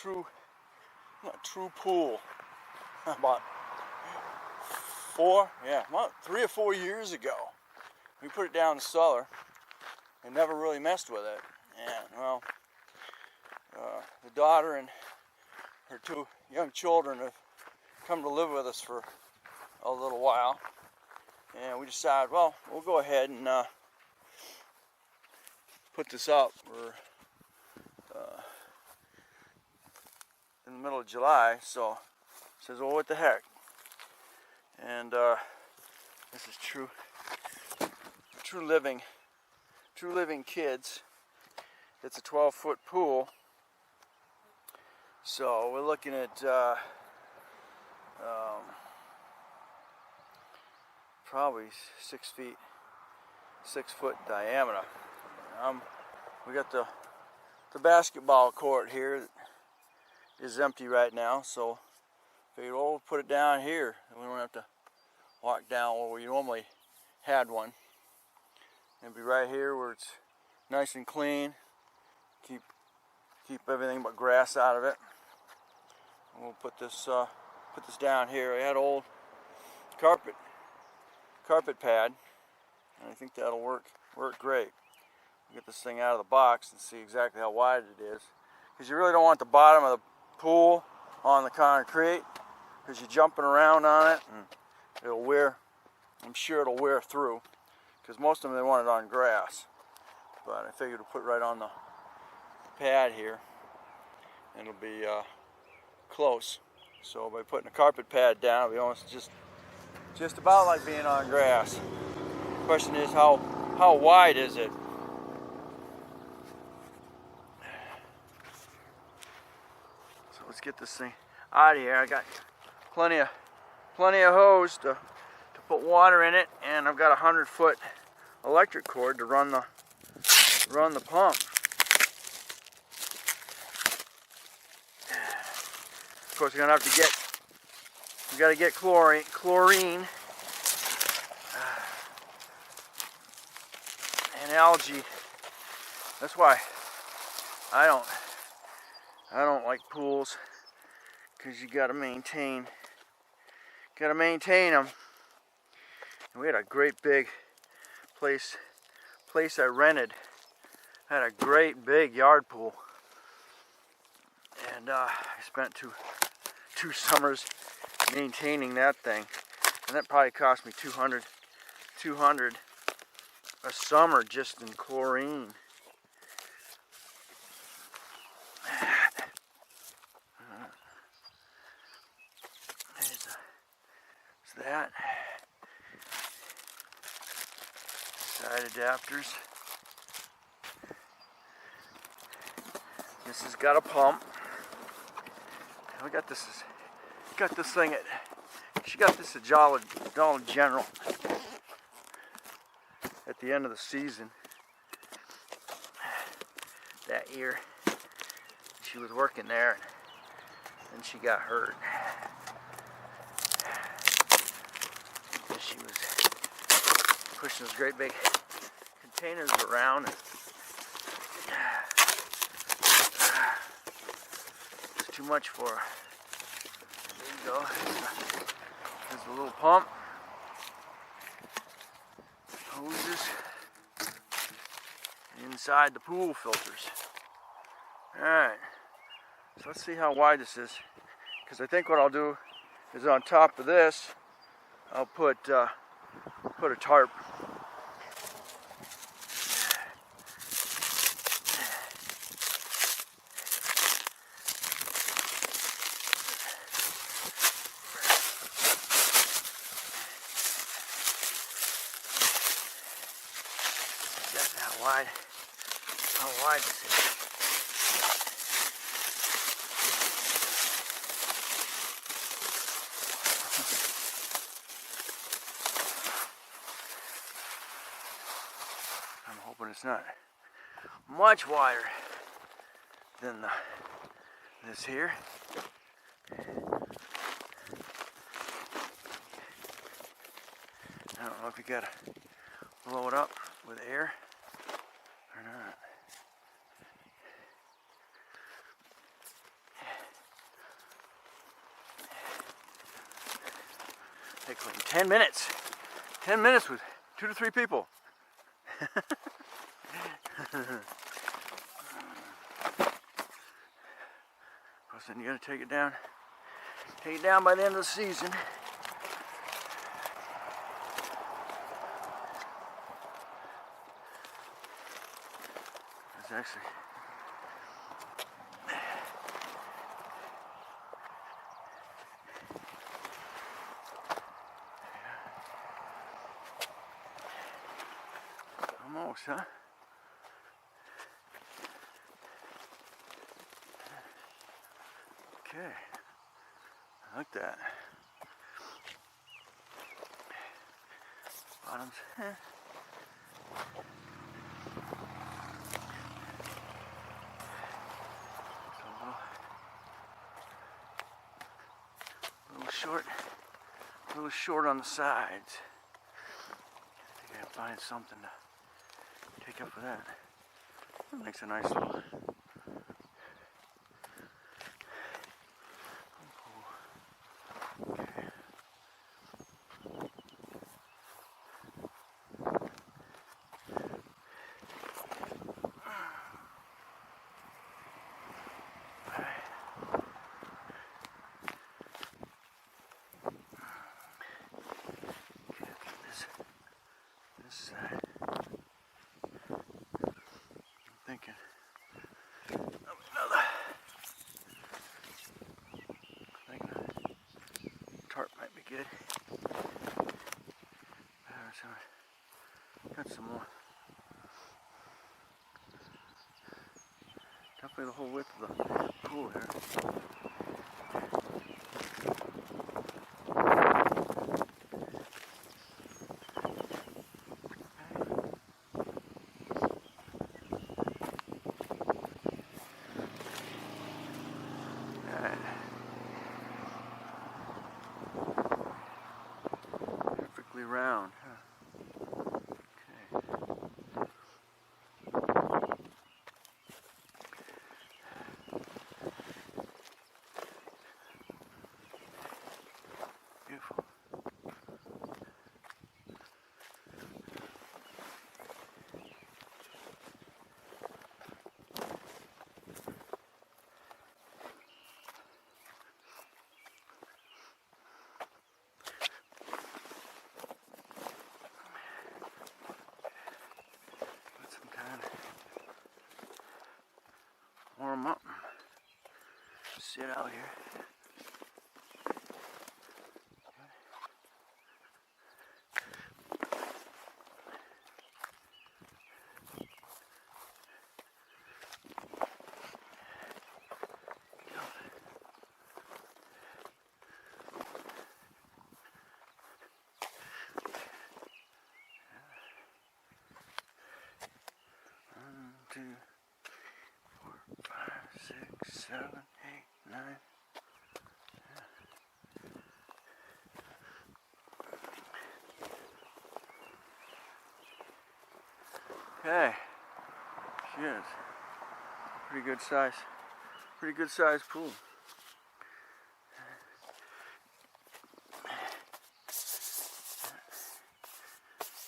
true pool. About 3 or 4 years ago. We put it down in the cellar and never really messed with it. And well, the daughter and her 2 young children have come to live with us for a little while, and we decided, well, we'll go ahead and put this up. We're in the middle of July, so says, well, what the heck? And this is true living kids. It's a 12-foot pool, so we're looking at probably 6 foot diameter. We got the basketball court here that is empty right now, so figured, well, we'll put it down here, and we don't have to walk down where we normally had one. It'll be right here where it's nice and clean. Keep everything but grass out of it. And we'll put this down here. I had an old carpet pad, and I think that'll work great. We'll get this thing out of the box and see exactly how wide it is, because you really don't want the bottom of the pool on the concrete, because you're jumping around on it and it'll wear. I'm sure it'll wear through, because most of them, they want it on grass, but I figured to put right on the pad here and it'll be close. So by putting a carpet pad down, it'll be almost just about like being on grass. The question is, how wide is it? So let's get this thing out of here. I got plenty of hose to put water in it, and I've got a 100-foot electric cord to run the pump. Of course, we're gonna have to get chlorine and algae. That's why I don't like pools, because you gotta maintain them. And we had a great big place I rented. Had a great big yard pool, and I spent two summers maintaining that thing, and that probably cost me $200 a summer just in chlorine. There's that. Side adapters. This has got a pump. We got this thing at, she got this at Dollar General at the end of the season. That year, she was working there, and she got hurt. And she was pushing those great big containers around. It's too much for her. There you go. There's the little pump. Hoses. Inside the pool filters. Alright. So let's see how wide this is. Because I think what I'll do is on top of this, I'll put a tarp. That's how wide this is. I'm hoping it's not much wider than this here. I don't know if you gotta blow it up with air or not. Take like 10 minutes. 10 minutes with 2 to 3 people. Of course, then you gotta take it down. Take it down by the end of the season. It's actually almost, huh? Okay, I like that. Bottoms, a little short on the sides. I think I gotta find something to take up for that. That makes a nice little okay. This side. I'm thinking of another. I think a tarp might be good. Got some more. Definitely the whole width of the pool here. Perfectly round, huh? Okay. Beautiful. Warm up, sit out here. One, two, 4, 5, 6, 7, 8, 9. Okay, she is. Pretty good size pool.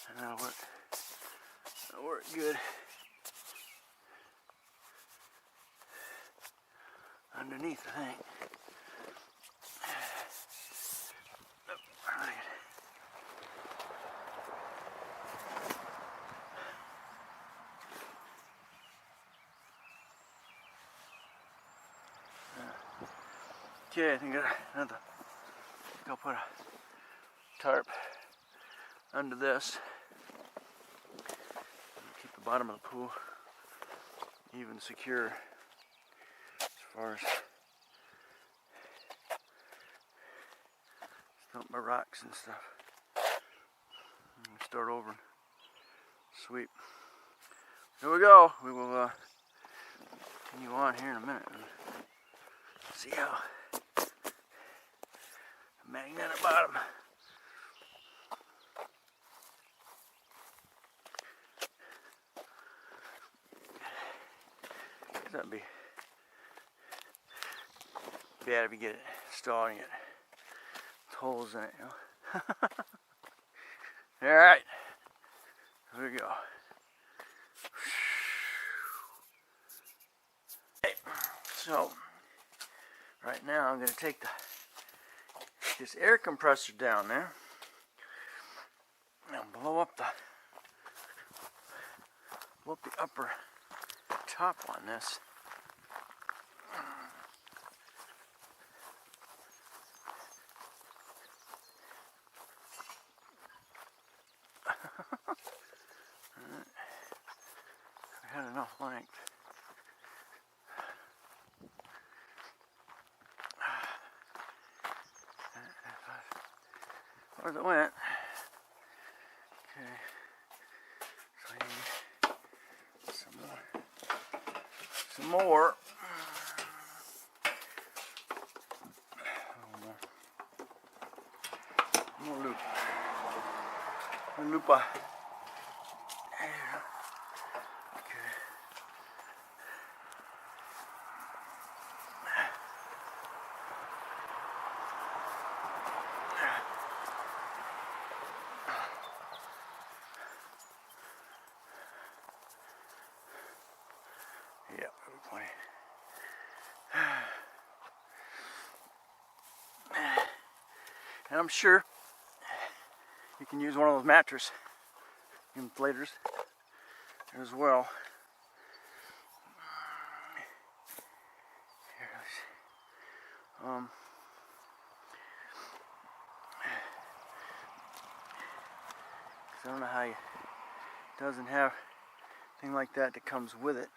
And that'll work good underneath, I think. Okay, I think I'll put a tarp under this. Keep the bottom of the pool even secure as far as stumped by rocks and stuff. Start over and sweep. Here we go. We will continue on here in a minute and see how magnetic bottom. That'd be bad if you get it installed and get holes in it, you know. Alright, here we go. Okay. So, right now I'm going to take this air compressor down there and blow up the upper top on this. I had enough length. Where's it went? Okay. So I need some more. More loop. More loopa. Yeah, plenty. And I'm sure you can use one of those mattress inflators as well. I don't know how it doesn't have anything like that comes with it.